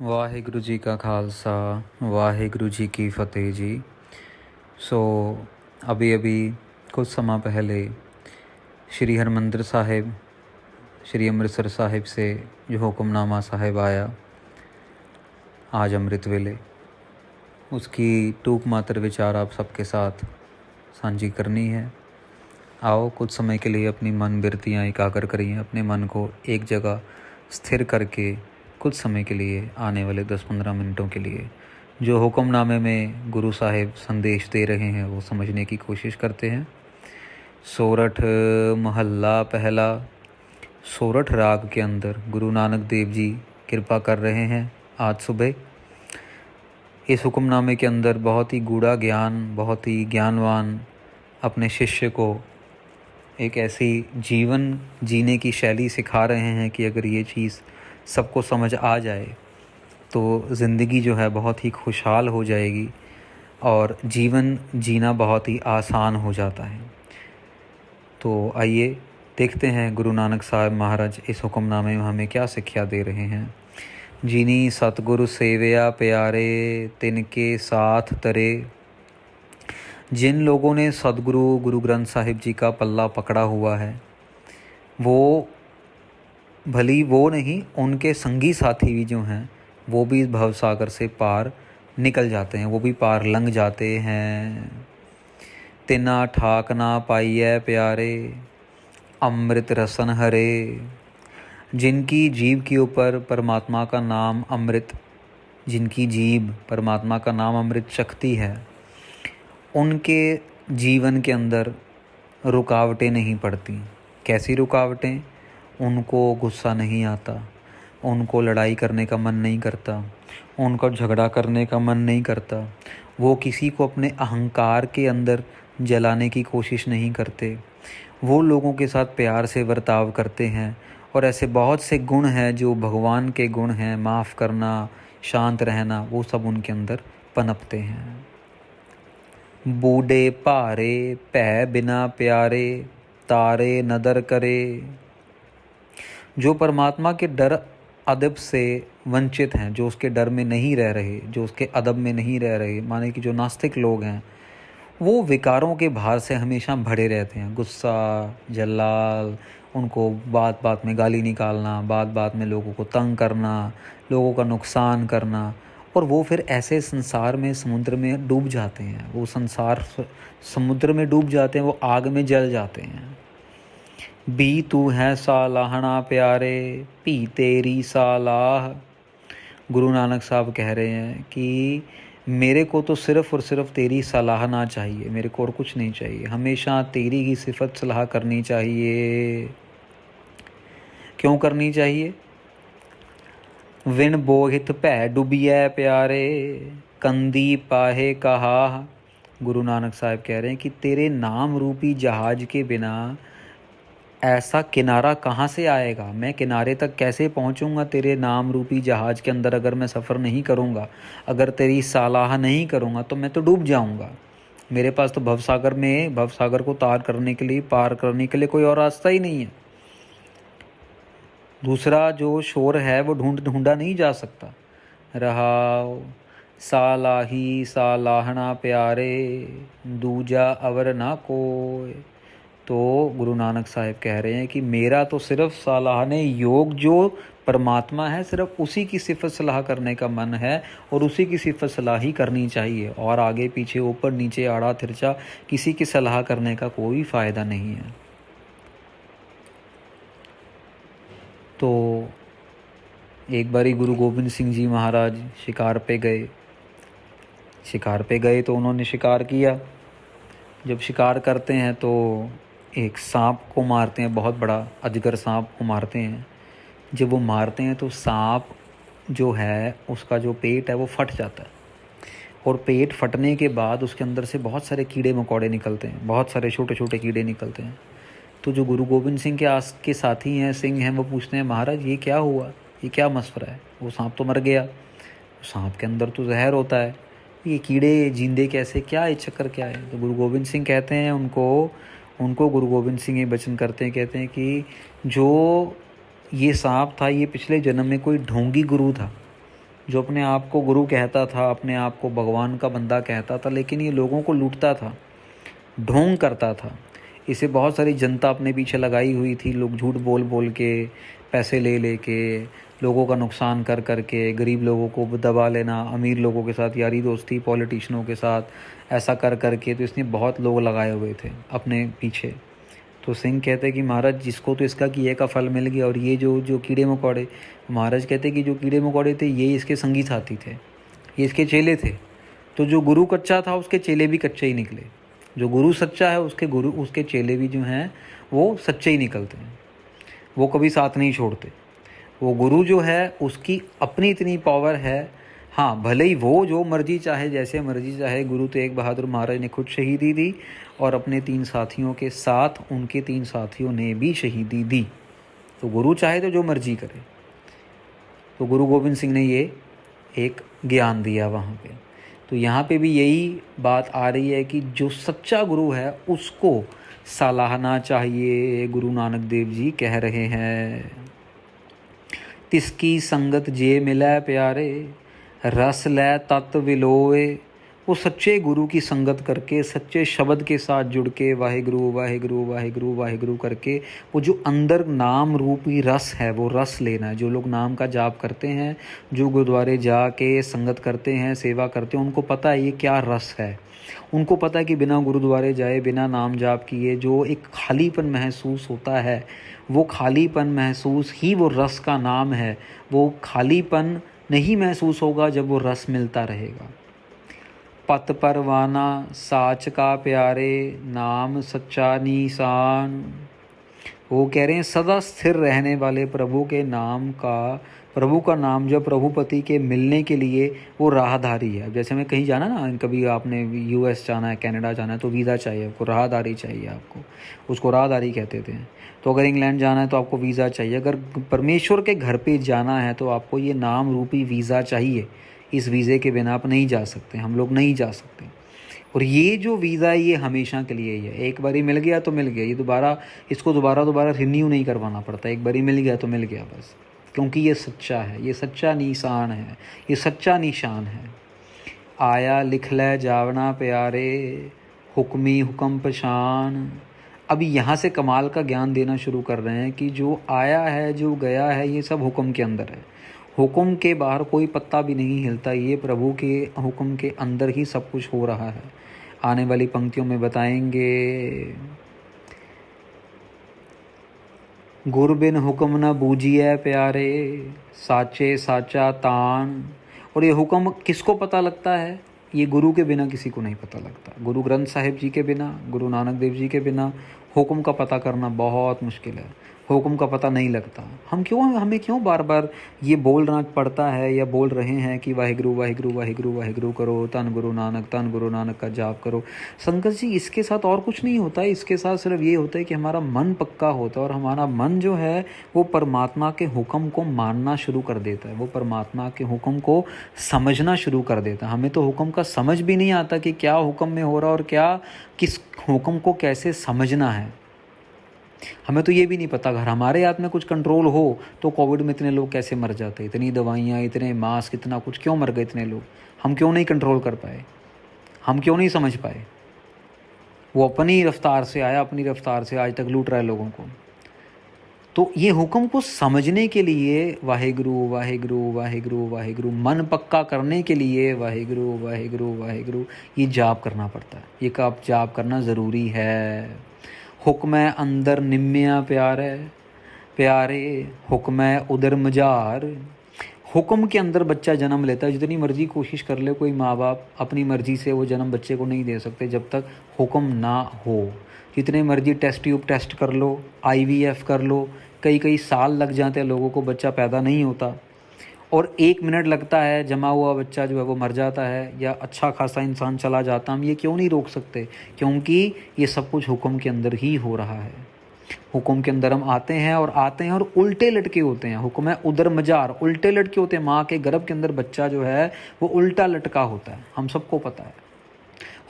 ਵਾਹਿਗੁਰੂ ਜੀ ਕਾ ਖਾਲसा वाहिगुरु जी की फ़तेह जी। अभी अभी कुछ समय पहले श्री हरमंदिर साहिब श्री अमृतसर साहिब से जो हुक्मनामा साहिब आया आज अमृत वेले, उसकी टूक मात्र विचार आप सबके साथ साझी करनी है। आओ कुछ समय के लिए अपनी मन बिरतियाँ एकाग्र करिए, अपने मन को एक जगह स्थिर करके कुछ समय के लिए आने वाले 10-15 मिनटों के लिए जो हुक्मनामे में गुरु साहिब संदेश दे रहे हैं वो समझने की कोशिश करते हैं। सोरठ महल्ला पहला, सोरठ राग के अंदर गुरु नानक देव जी कृपा कर रहे हैं आज सुबह। इस हुक्मनामे के अंदर बहुत ही गूढ़ा ज्ञान, बहुत ही ज्ञानवान अपने शिष्य को एक ऐसी जीवन जीने की शैली सिखा रहे हैं कि अगर ये चीज़ सबको समझ आ जाए तो ज़िंदगी जो है बहुत ही खुशहाल हो जाएगी और जीवन जीना बहुत ही आसान हो जाता है। तो आइए देखते हैं गुरु नानक साहब महाराज इस हुक्मनामे में हमें क्या शिक्षा दे रहे हैं। जिनी सतगुरु सेवया प्यारे तिनके साथ तरे। जिन लोगों ने सदगुरु गुरु ग्रंथ साहिब जी का पल्ला पकड़ा हुआ है वो भली वो नहीं, उनके संगी साथी भी जो हैं वो भी भव सागर से पार निकल जाते हैं, वो भी पार लंघ जाते हैं। तिना ठाक ना पाइए प्यारे अमृत रसन हरे। जिनकी जीभ के ऊपर परमात्मा का नाम अमृत, जिनकी जीभ परमात्मा का नाम अमृत शक्ति है, उनके जीवन के अंदर रुकावटें नहीं पड़ती। कैसी रुकावटें? उनको गुस्सा नहीं आता, उनको लड़ाई करने का मन नहीं करता, उनको झगड़ा करने का मन नहीं करता, वो किसी को अपने अहंकार के अंदर जलाने की कोशिश नहीं करते, वो लोगों के साथ प्यार से बर्ताव करते हैं। और ऐसे बहुत से गुण हैं जो भगवान के गुण हैं, माफ़ करना, शांत रहना, वो सब उनके अंदर पनपते हैं। बूढ़े भारे भै बिना प्यारे तारे नदर करे। जो परमात्मा के डर अदब से वंचित हैं, जो उसके डर में नहीं रह रहे, जो उसके अदब में नहीं रह रहे, माने कि जो नास्तिक लोग हैं वो विकारों के भार से हमेशा भरे रहते हैं। गुस्सा, जलाल, उनको बात बात में गाली निकालना, बात बात में लोगों को तंग करना, लोगों का नुकसान करना, और वो फिर ऐसे संसार में समुद्र में डूब जाते हैं। वो संसार समुद्र में डूब जाते हैं, वो आग में जल जाते हैं। बी तू है सालाहना प्यारे पी तेरी सालाह। गुरु नानक साहब कह रहे हैं कि मेरे को तो सिर्फ़ और सिर्फ तेरी सलाहना चाहिए, मेरे को और कुछ नहीं चाहिए, हमेशा तेरी ही सिफत सलाह करनी चाहिए। क्यों करनी चाहिए? विन बोहित भै डुबिए प्यारे कंदी पाहे कहा। गुरु नानक साहब कह रहे हैं कि तेरे नाम रूपी जहाज के बिना ऐसा किनारा कहाँ से आएगा? मैं किनारे तक कैसे पहुँचूँगा तेरे नाम रूपी जहाज़ के अंदर अगर मैं सफ़र नहीं करूँगा, अगर तेरी सलाह नहीं करूँगा तो मैं तो डूब जाऊँगा। मेरे पास तो भवसागर को पार करने के लिए कोई और रास्ता ही नहीं है। दूसरा जो शोर है वो ढूंढा नहीं जा सकता। रहा सालाही सालाहना प्यारे दूजा अवर ना कोय। तो गुरु नानक साहब कह रहे हैं कि मेरा तो सिर्फ सालाहने योग जो परमात्मा है, सिर्फ उसी की सिफत सलाह करने का मन है और उसी की सिफत सलाह ही करनी चाहिए, और आगे पीछे ऊपर नीचे आड़ा तिरछा किसी की सलाह करने का कोई फ़ायदा नहीं है। तो एक बारी गुरु गोविंद सिंह जी महाराज शिकार पे गए तो उन्होंने शिकार किया। जब शिकार करते हैं तो एक सांप को मारते हैं, बहुत बड़ा अजगर सांप को मारते हैं। जब वो मारते हैं तो सांप जो है उसका जो पेट है वो फट जाता है, और पेट फटने के बाद उसके अंदर से बहुत सारे कीड़े मकोड़े निकलते हैं, बहुत सारे छोटे छोटे कीड़े निकलते हैं। तो जो गुरु गोविंद सिंह के साथी हैं, सिंह हैं, वो पूछते हैं महाराज ये क्या हुआ, ये क्या मसवरा है? वो सांप तो मर गया, सांप के अंदर तो जहर होता है, ये कीड़े जिंदे कैसे, क्या ये चक्कर क्या है? तो गुरु गोविंद सिंह कहते हैं उनको गुरु गोविंद सिंह ये वचन करते हैं, कहते हैं कि जो ये सांप था ये पिछले जन्म में कोई ढोंगी गुरु था, जो अपने आप को गुरु कहता था, अपने आप को भगवान का बंदा कहता था, लेकिन ये लोगों को लूटता था, ढोंग करता था। इसे बहुत सारी जनता अपने पीछे लगाई हुई थी। लोग झूठ बोल बोल के, पैसे ले ले के, लोगों का नुकसान कर कर के, गरीब लोगों को दबा लेना, अमीर लोगों के साथ यारी दोस्ती, पॉलिटिशियनों के साथ ऐसा कर कर के, तो इसने बहुत लोग लगाए हुए थे अपने पीछे। तो सिंह कहते कि महाराज, जिसको तो इसका किए का फल मिल गया, और ये जो जो कीड़े मकोड़े, महाराज कहते कि जो कीड़े मकोड़े थे ये इसके संगी साथी थे, ये इसके चेले थे। तो जो गुरु कच्चा था उसके चेले भी कच्चे ही निकले। जो गुरु सच्चा है उसके चेले भी जो हैं वो सच्चे ही निकलते हैं, वो कभी साथ नहीं छोड़ते। वो गुरु जो है उसकी अपनी इतनी पावर है। हाँ, भले ही वो जो मर्जी चाहे, जैसे मर्जी चाहे। गुरु तेग बहादुर महाराज ने खुद शहीदी दी और अपने 3 साथियों के साथ उनके 3 साथियों ने भी शहीदी दी। तो गुरु चाहे तो जो मर्जी करे। तो गुरु गोविंद सिंह ने ये एक ज्ञान दिया वहाँ पे। तो यहाँ पे भी यही बात आ रही है कि जो सच्चा गुरु है उसको सराहना चाहिए। गुरु नानक देव जी कह रहे हैं, तिसकी संगत जे मिलै प्यारे, रस लै तत विलोए। वो सच्चे गुरु की संगत करके, सच्चे शब्द के साथ जुड़ के, वाहिगुरु वाहिगुरु वाहिगुरु वाहिगुरु करके, वो जो अंदर नाम रूपी रस है वो रस लेना है। जो लोग नाम का जाप करते हैं, जो गुरुद्वारे जाके संगत करते हैं, सेवा करते हैं, उनको पता है ये क्या रस है। उनको पता है कि बिना गुरुद्वारे जाए, बिना नाम जाप किए जो एक खालीपन महसूस होता है, वो खालीपन महसूस ही वो रस का नाम है। वो खालीपन नहीं महसूस होगा जब वो रस मिलता रहेगा। पत परवाना साच का प्यारे, नाम सच्चा निशान। वो कह रहे हैं सदा स्थिर रहने वाले प्रभु के नाम का, प्रभु का नाम जो प्रभुपति के मिलने के लिए वो राहदारी है। जैसे मैं कहीं जाना ना, कभी आपने यूएस जाना है, कनाडा जाना है, तो वीज़ा चाहिए आपको, राहदारी चाहिए आपको, उसको राहदारी कहते थे। तो अगर इंग्लैंड जाना है तो आपको वीज़ा चाहिए। अगर परमेश्वर के घर पे जाना है तो आपको ये नाम रूपी वीज़ा चाहिए। इस वीज़े के बिना आप नहीं जा सकते, हम लोग नहीं जा सकते। और ये जो वीज़ा है ये हमेशा के लिए ही है। एक बारी मिल गया तो मिल गया, ये इसको दोबारा रिन्यू नहीं करवाना पड़ता। एक बारी मिल गया तो मिल गया बस, क्योंकि ये सच्चा है, ये सच्चा निशान है, ये सच्चा निशान है। आया लिख ले जावना प्यारे, हुक्मी हुक्म पशान। अभी यहाँ से कमाल का ज्ञान देना शुरू कर रहे हैं कि जो आया है, जो गया है, ये सब हुक्म के अंदर है। हुक्म के बाहर कोई पत्ता भी नहीं हिलता, ये प्रभु के हुक्म के अंदर ही सब कुछ हो रहा है। आने वाली पंक्तियों में बताएंगे, गुर बिन हुक्म न बूझिए प्यारे, साचे साचा तान। और ये हुक्म किसको पता लगता है? ये गुरु के बिना किसी को नहीं पता लगता। गुरु ग्रंथ साहिब जी के बिना, गुरु नानक देव जी के बिना हुक्म का पता करना बहुत मुश्किल है। हुक्म का पता नहीं लगता। हमें क्यों बार बार ये बोलना पड़ता है या बोल रहे हैं कि वाहिगुरु वाहिगुरु वाहिगुरु वाहिगुरु करो, तन गुरु नानक का जाप करो। संगत जी, इसके साथ और कुछ नहीं होता है। इसके साथ सिर्फ ये होता है कि हमारा मन पक्का होता है और हमारा मन जो है वो परमात्मा के हुक्म को मानना शुरू कर देता है, वो परमात्मा के हुक्म को समझना शुरू कर देता है। हमें तो हुक्म का समझ भी नहीं आता कि क्या हुक्म में हो रहा और क्या, किस हुक्म को कैसे समझना है। हमें तो ये भी नहीं पता, अगर हमारे हाथ में कुछ कंट्रोल हो तो कोविड में इतने लोग कैसे मर जाते, इतनी दवाइयाँ, इतने मास्क, इतना कुछ क्यों मर गए इतने लोग? हम क्यों नहीं कंट्रोल कर पाए? हम क्यों नहीं समझ पाए? वो अपनी रफ्तार से आया, अपनी रफ्तार से आज तक लूट रहा है लोगों को। तो ये हुक्म को समझने के लिए वाहिगुरु वाहिगुरु वाहिगुरु वाहिगुरु, मन पक्का करने के लिए वाहिगुरु वाहिगुरु वाहिगुरु, ये जाप करना पड़ता है। ये जाप करना ज़रूरी है। हुक्म अंदर निम्या प्यारे, हुक्म उदर मजार। हुक्म के अंदर बच्चा जन्म लेता है। जितनी मर्जी कोशिश कर ले कोई माँ बाप, अपनी मर्जी से वो जन्म बच्चे को नहीं दे सकते जब तक हुक्म ना हो। जितने मर्जी टेस्ट ट्यूब टेस्ट कर लो, IVF कर लो, कई साल लग जाते हैं लोगों को, बच्चा पैदा नहीं होता। और 1 मिनट लगता है, जमा हुआ बच्चा जो है वो मर जाता है या अच्छा खासा इंसान चला जाता। हम ये क्यों नहीं रोक सकते? क्योंकि ये सब कुछ हुक्म के अंदर ही हो रहा है। हुक्म के अंदर हम आते हैं और उल्टे लटके होते हैं। हुक्म है उदर मजार, उल्टे लटके होते हैं। माँ के गर्भ के अंदर बच्चा जो है वो उल्टा लटका होता है, हम सबको पता है।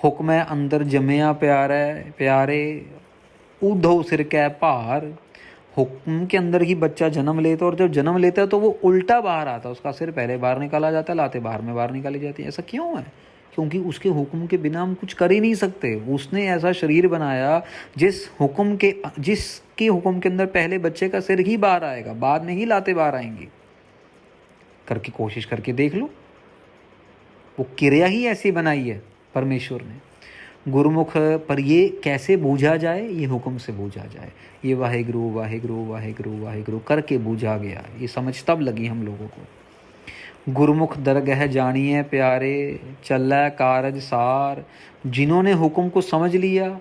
हुक्म है अंदर जमया प्यारे, उधो सिर कै भार। हुक्म के अंदर ही बच्चा जन्म लेता है, और जब जन्म लेता है तो वो उल्टा बाहर आता है, उसका सिर पहले बाहर निकाला जाता है, लाते बाहर निकाली जाती है। ऐसा क्यों है? क्योंकि उसके हुक्म के बिना हम कुछ कर ही नहीं सकते। उसने ऐसा शरीर बनाया जिसके हुक्म के अंदर पहले बच्चे का सिर ही बाहर आएगा, बाद में ही लाते बाहर आएंगी। करके कोशिश करके देख लो, वो क्रिया ही ऐसी बनाई है परमेश्वर ने। गुरुमुख पर ये कैसे बूझा जाए? ये हुक्म से बूझा जाए। ये वाहेगुरु वाहेगुरु वाहेगुरु वाहेगुरु करके बूझा गया। ये समझ तब लगी हम लोगों को। गुरुमुख दरगह जानिए प्यारे, चलै कारज सार। जिन्होंने हुक्म को समझ लिया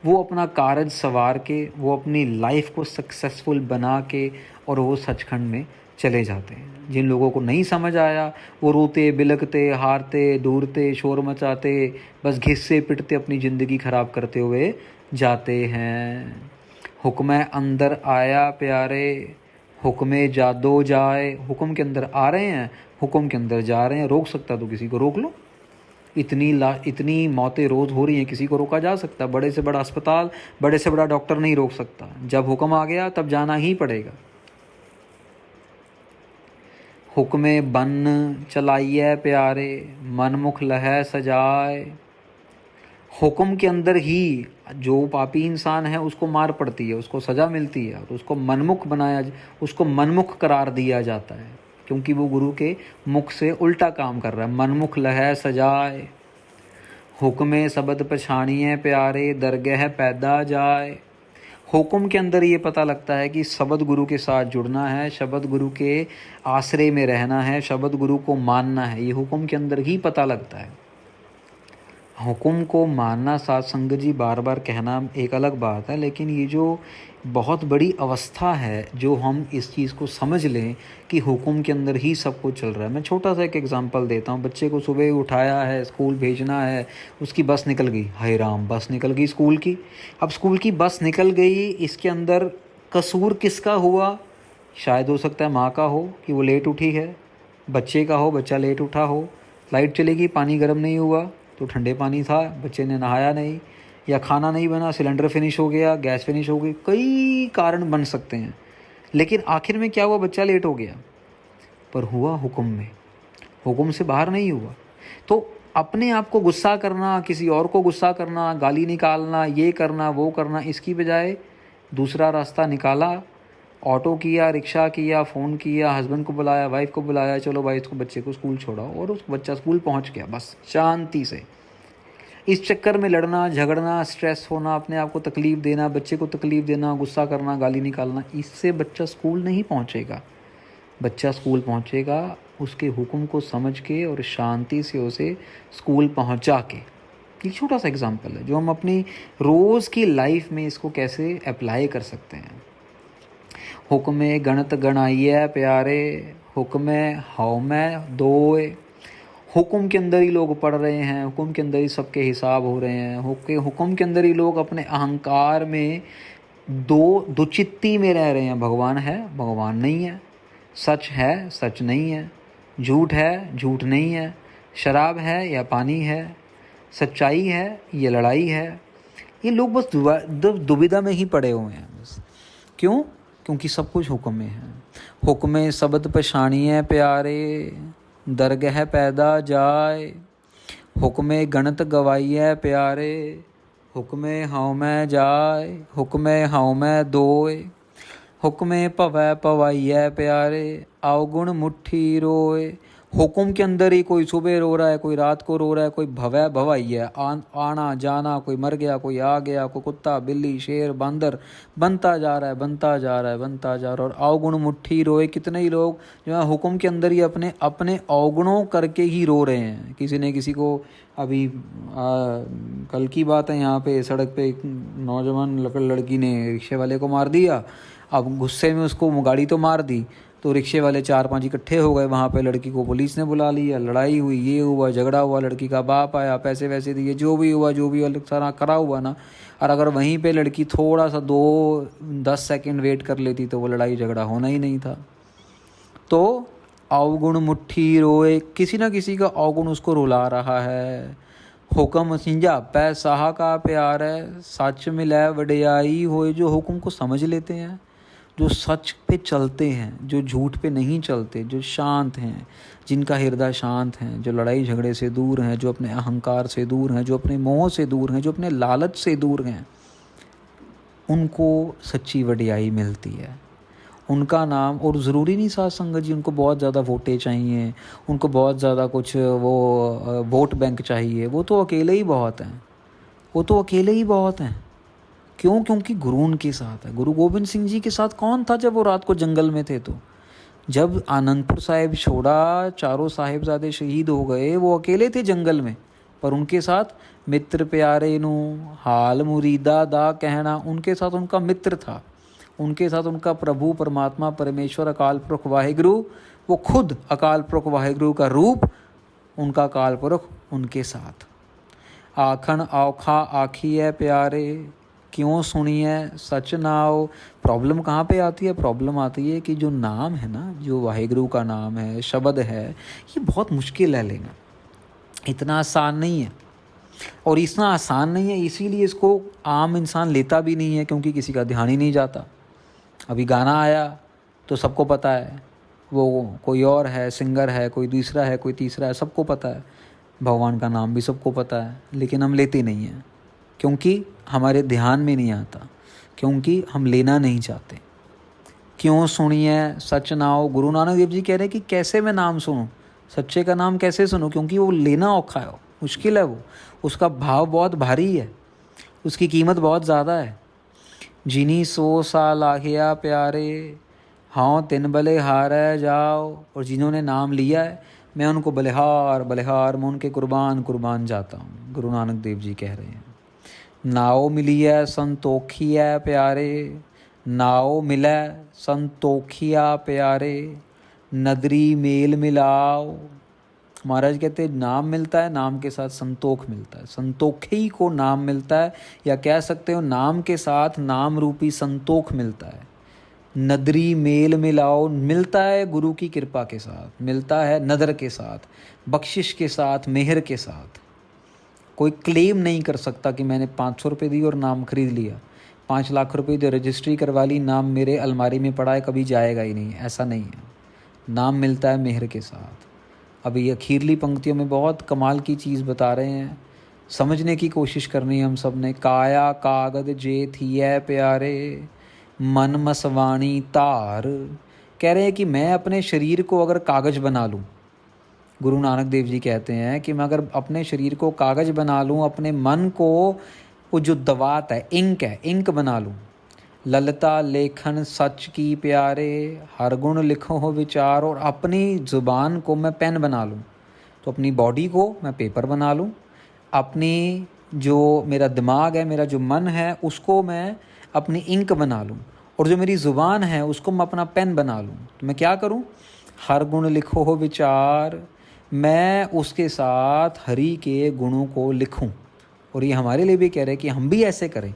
वो अपना कारज सवार के, वो अपनी लाइफ को सक्सेसफुल बना के और वो सचखंड में चले जाते हैं। जिन लोगों को नहीं समझ आया वो रोते बिलखते हारते ढूरते शोर मचाते बस घिस्से पिटते अपनी ज़िंदगी ख़राब करते हुए जाते हैं। हुक्म अंदर आया प्यारे, हुक्म जादो जाए। हुक्म के अंदर आ रहे हैं, हुक्म के अंदर जा रहे हैं। रोक सकता तो किसी को रोक लो। इतनी मौतें रोज़ हो रही हैं, किसी को रोका जा सकता? बड़े से बड़ा अस्पताल, बड़े से बड़ा डॉक्टर नहीं रोक सकता। जब हुक्म आ गया तब जाना ही पड़ेगा। हुक्मे बन चलाइए प्यारे, मनमुख लहै सजाए। हुक्म के अंदर ही जो पापी इंसान है उसको मार पड़ती है, उसको सज़ा मिलती है, और उसको मनमुख करार दिया जाता है, क्योंकि वो गुरु के मुख से उल्टा काम कर रहा है। मनमुख लहै सजाए, हुक्मे सबद पछाणिए प्यारे, दरगह पैदा जाए। हुक्म के अंदर ये पता लगता है कि शब्द गुरु के साथ जुड़ना है, शब्द गुरु के आश्रय में रहना है, शब्द गुरु को मानना है। ये हुक्म के अंदर ही पता लगता है। हुक्म को मानना, साथ संगत जी बार बार कहना एक अलग बात है, लेकिन ये जो बहुत बड़ी अवस्था है जो हम इस चीज़ को समझ लें कि हुक्म के अंदर ही सब कुछ चल रहा है। मैं छोटा सा एक एग्जांपल देता हूँ। बच्चे को सुबह उठाया है, स्कूल भेजना है, उसकी बस निकल गई। हाय राम, बस निकल गई स्कूल की। अब स्कूल की बस निकल गई, इसके अंदर कसूर किसका हुआ? शायद हो सकता है माँ का हो कि वो लेट उठी है, बच्चे का हो, बच्चा लेट उठा हो। लाइट चलेगी, पानी गर्म नहीं हुआ तो ठंडे पानी था, बच्चे ने नहाया नहीं, या खाना नहीं बना, सिलेंडर फिनिश हो गया, गैस फिनिश हो गई। कई कारण बन सकते हैं, लेकिन आखिर में क्या हुआ? बच्चा लेट हो गया, पर हुआ हुक्म में, हुक्म से बाहर नहीं हुआ। तो अपने आप को गुस्सा करना, किसी और को गुस्सा करना, गाली निकालना, ये करना वो करना, इसकी बजाय दूसरा रास्ता निकाला। ऑटो किया, रिक्शा किया, फ़ोन किया, हस्बैंड को बुलाया, वाइफ को बुलाया, चलो भाई इसको बच्चे को स्कूल छोड़ाओ, और उस बच्चा स्कूल पहुंच गया बस शांति से। इस चक्कर में लड़ना झगड़ना, स्ट्रेस होना, अपने आप को तकलीफ़ देना, बच्चे को तकलीफ़ देना, गुस्सा करना, गाली निकालना, इससे बच्चा स्कूल नहीं पहुंचेगा। बच्चा स्कूल पहुंचेगा उसके हुक्म को समझ के और शांति से उसे स्कूल पहुंचा के। ये छोटा सा एग्जाम्पल है जो हम अपनी रोज़ की लाइफ में इसको कैसे अप्लाई कर सकते हैं। हुक्मे गणत गणाइए प्यारे, हुक्मे हौमै दोए। हुक्म के अंदर ही लोग पढ़ रहे हैं, हुक्म के अंदर ही सबके हिसाब हो रहे हैं, हुक्म के अंदर ही लोग अपने अहंकार में दुचित्ती में रह रहे हैं। भगवान है, भगवान नहीं है, सच है, सच नहीं है, झूठ है, झूठ नहीं है, शराब है या पानी है, सच्चाई है या लड़ाई है। ये लोग बस दुविधा में ही पड़े हुए हैं बस। क्यों? क्योंकि सब कुछ हुक्म में है। हुक्मे शब्द पछाणिए प्यारे, दरगह पैदा जाए। हुक्मे गणत गवाइए प्यारे, हुक्मे हौमै जाए। हुक्मे हौमै दोए, हुक्मे भवै पवाइए प्यारे, अवगुण मुट्ठी रोए। हुक्म के अंदर ही कोई सुबह रो रहा है, कोई रात को रो रहा है, कोई भवै भवाई है, आना जाना, कोई मर गया, कोई आ गया, कोई कुत्ता बिल्ली शेर बंदर बनता जा रहा है, बनता जा रहा है, बनता जा रहा है। और अवगुण मुट्ठी रोए, कितने ही लोग जो है हुक्म के अंदर ही अपने अपने अवगुणों करके ही रो रहे हैं। किसी ने किसी को, अभी कल की बात है, यहाँ पे सड़क पे एक नौजवान लड़की ने रिक्शे वाले को मार दिया। अब गुस्से में उसको गाड़ी तो मार दी, तो रिक्शे वाले 4-5 इकट्ठे हो गए वहाँ पे। लड़की को पुलिस ने बुला लिया, लड़ाई हुई, ये हुआ, झगड़ा हुआ, लड़की का बाप आया, पैसे वैसे दिए, जो भी हुआ सारा करा हुआ ना। और अगर वहीं पे लड़की थोड़ा सा 2-10 सेकंड वेट कर लेती तो वो लड़ाई झगड़ा होना ही नहीं था। तो अवगुण मुट्ठी रोए, किसी ना किसी का अवगुण उसको रुला रहा है। हुक्म सिंझा पै साहा का प्यार है, सच मिलै वडियाई होए। जो हुक्म को समझ लेते हैं, जो सच पे चलते हैं, जो झूठ पे नहीं चलते, जो शांत हैं, जिनका हृदय शांत है, जो लड़ाई झगड़े से दूर हैं, जो अपने अहंकार से दूर हैं, जो अपने मोह से दूर हैं, जो अपने लालच से दूर हैं, उनको सच्ची वडियाई मिलती है। उनका नाम, और ज़रूरी नहीं साथ संगत जी उनको बहुत ज़्यादा वोटें चाहिए, उनको बहुत ज़्यादा कुछ वो वोट बैंक चाहिए। वो तो अकेले ही बहुत हैं, वो तो अकेले ही बहुत हैं। क्यों? क्योंकि गुरु उनके साथ है। गुरु गोबिंद सिंह जी के साथ कौन था जब वो रात को जंगल में थे? तो जब आनंदपुर साहिब छोड़ा, चारों साहिबजादे शहीद हो गए, वो अकेले थे जंगल में, पर उनके साथ मित्र प्यारे नू हाल मुरीदा दा कहना, उनके साथ उनका मित्र था, उनके साथ उनका प्रभु परमात्मा परमेश्वर अकाल पुरख वाहिगुरु, वो खुद अकाल पुरख वाहिगुरु का रूप, उनका अकाल पुरख उनके साथ। आखन औखा आखिए प्यारे, क्यों सुनिए सच नाओ। प्रॉब्लम कहाँ पे आती है? प्रॉब्लम आती है कि जो नाम है ना, जो वाहिगुरु का नाम है, शब्द है, ये बहुत मुश्किल है लेना, इतना आसान नहीं है। और इतना आसान नहीं है इसीलिए इसको आम इंसान लेता भी नहीं है, क्योंकि किसी का ध्यान ही नहीं जाता। अभी गाना आया तो सबको पता है, वो कोई और है, सिंगर है, कोई दूसरा है, कोई तीसरा है, सबको पता है। भगवान का नाम भी सबको पता है, लेकिन हम लेते नहीं हैं, क्योंकि हमारे ध्यान में नहीं आता, क्योंकि हम लेना नहीं चाहते। क्यों सुनिए सच नाओ। गुरु नानक देव जी कह रहे हैं कि कैसे मैं नाम सुनूं, सच्चे का नाम कैसे सुनूं? क्योंकि वो लेना औखा है, मुश्किल है, वो उसका भाव बहुत भारी है, उसकी कीमत बहुत ज़्यादा है। जिनी 100 साल आखिया प्यारे, हाँ तिन बलिहार जाओ। और जिन्होंने नाम लिया है, मैं उनको बलिहार बलिहार, मैं उनके कुर्बान कुर्बान जाता हूँ। गुरु नानक देव जी कह रहे हैं। नाओ मिलिए संतोखिया प्यारे, नाओ मिले संतोखिया प्यारे, नदरी मेल मिलाओ। महाराज कहते हैं नाम मिलता है, नाम के साथ संतोख मिलता है, संतोखी को नाम मिलता है, या कह सकते हो नाम के साथ नाम रूपी संतोख मिलता है। नदरी मेल मिलाओ, मिलता है गुरु की कृपा के साथ, मिलता है नदर के साथ, बख्शिश के साथ, मेहर के साथ। कोई क्लेम नहीं कर सकता कि मैंने 500 रुपये दी और नाम खरीद लिया, 5 लाख रुपये जो रजिस्ट्री करवा ली, नाम मेरे अलमारी में पड़ा है, कभी जाएगा ही नहीं, ऐसा नहीं है। नाम मिलता है मेहर के साथ। अभी अखीरली पंक्तियों में बहुत कमाल की चीज़ बता रहे हैं, समझने की कोशिश करनी है हम सब ने। काया कागद जे थिए प्यारे, मन मसवाणी तार। कह रहे हैं कि मैं अपने शरीर को अगर कागज़ बना लूँ, गुरु नानक देव जी कहते हैं कि मैं अगर अपने शरीर को कागज़ बना लूँ, अपने मन को वो जो दवात है, इंक है, इंक बना लूँ। ललता लेखन सच की प्यारे, हर गुण लिखो हो विचार। और अपनी ज़ुबान को मैं पेन बना लूँ, तो अपनी बॉडी को मैं पेपर बना लूँ, अपनी जो मेरा दिमाग है, मेरा जो मन है, उसको मैं अपनी इंक बना लूँ, और जो मेरी ज़ुबान है उसको मैं अपना पेन बना लूँ। तो मैं क्या करूँ? हर गुण लिखो हो विचार, मैं उसके साथ हरि के गुणों को लिखूं। और ये हमारे लिए भी कह रहे हैं कि हम भी ऐसे करें,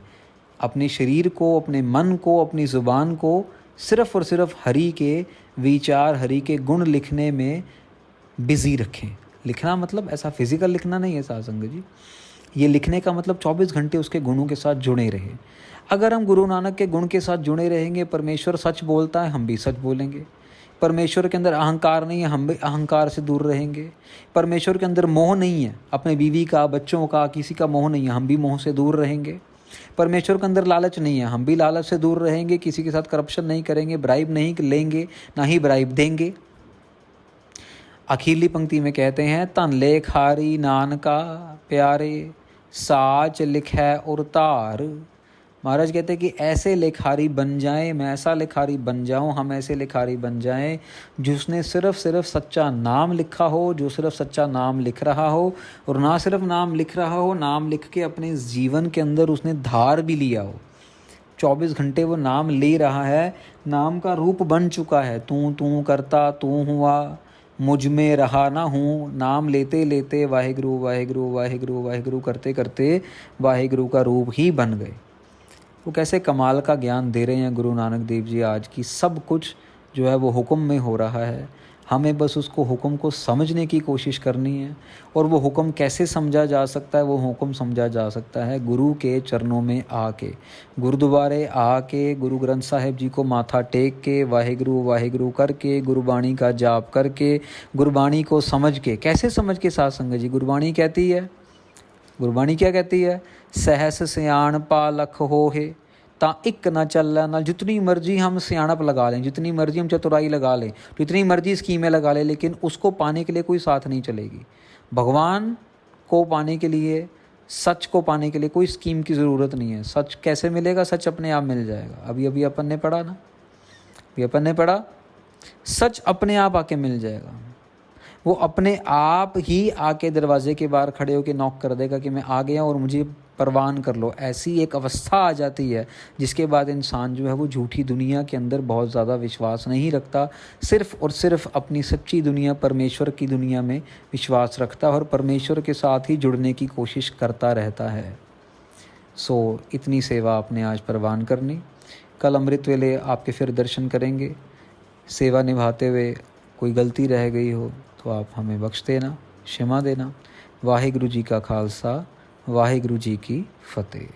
अपने शरीर को, अपने मन को, अपनी ज़ुबान को सिर्फ़ और सिर्फ हरि के विचार, हरि के गुण लिखने में बिज़ी रखें। लिखना मतलब ऐसा फिज़िकल लिखना नहीं है साध संगत जी, ये लिखने का मतलब 24 घंटे उसके गुणों के साथ जुड़े रहे। अगर हम गुरु नानक के गुण के साथ जुड़े रहेंगे, परमेश्वर सच बोलता है, हम भी सच बोलेंगे। परमेश्वर के अंदर अहंकार नहीं है, हम भी अहंकार से दूर रहेंगे। परमेश्वर के अंदर मोह नहीं है, अपने बीवी का, बच्चों का, किसी का मोह नहीं है, हम भी मोह से दूर रहेंगे। परमेश्वर के अंदर लालच नहीं है, हम भी लालच से दूर रहेंगे, किसी के साथ करप्शन नहीं करेंगे, ब्राइब नहीं लेंगे, ना ही ब्राइब देंगे। अखीरली पंक्ति में कहते हैं, तन लेखारी नानका प्यारे, साच लिखै और तार। महाराज कहते हैं कि ऐसे लेखारी बन जाएं, मैं ऐसा लेखारी बन जाऊं, हम ऐसे लेखारी बन जाएं जिसने सिर्फ सच्चा नाम लिखा हो, जो सिर्फ सच्चा नाम लिख रहा हो, और ना सिर्फ नाम लिख रहा हो, नाम लिख के अपने जीवन के अंदर उसने धार भी लिया हो। 24 घंटे वो नाम ले रहा है, नाम का रूप बन चुका है। तू तू करता तू हुआ, मुझ में रहा ना हूँ। नाम लेते लेते वाहिगुरु वाहिगुरु वाहिगुरु वाहिगुरु करते करते वाहिगुरु का रूप ही बन गए। वो कैसे कमाल का ज्ञान दे रहे हैं गुरु नानक देव जी आज की। सब कुछ जो है वो हुक्म में हो रहा है। हमें बस उसको हुक्म को समझने की कोशिश करनी है। और वो हुक्म कैसे समझा जा सकता है? वो हुक्म समझा जा सकता है गुरु के चरणों में आके, गुरुद्वारे आके, गुरु ग्रंथ साहिब जी को माथा टेक के, वाहिगुरु वाहिगुरु करके, गुरबाणी का जाप करके, गुरबाणी को समझ के। कैसे समझ के साथ संगत जी? गुरबाणी कहती है, गुरबाणी क्या कहती है? सहस सियाण पालख होहे ता इक ना चल ना। जितनी मर्जी हम सियाणप लगा लें, जितनी मर्जी हम चतुराई लगा लें, जितनी मर्जी स्कीमें लगा लें, लेकिन उसको पाने के लिए कोई साथ नहीं चलेगी। भगवान को पाने के लिए, सच को पाने के लिए कोई स्कीम की ज़रूरत नहीं है। सच कैसे मिलेगा? सच अपने आप मिल जाएगा। अभी अभी अपन ने पढ़ा ना, अभी अपन ने पढ़ा, सच अपने आप आके मिल जाएगा। वो अपने आप ही आके दरवाजे के बाहर खड़े होकर नॉक कर देगा कि मैं आ गया और मुझे परवान कर लो। ऐसी एक अवस्था आ जाती है जिसके बाद इंसान जो है वो झूठी दुनिया के अंदर बहुत ज़्यादा विश्वास नहीं रखता, सिर्फ़ और सिर्फ अपनी सच्ची दुनिया परमेश्वर की दुनिया में विश्वास रखता है और परमेश्वर के साथ ही जुड़ने की कोशिश करता रहता है। सो इतनी सेवा आपने आज परवान करनी। कल अमृत वेले आपके फिर दर्शन करेंगे। सेवा निभाते हुए कोई गलती रह गई हो तो आप हमें बख्श देना, क्षमा देना। वाहिगुरु जी का खालसा, वाहिगुरु जी की फतेह।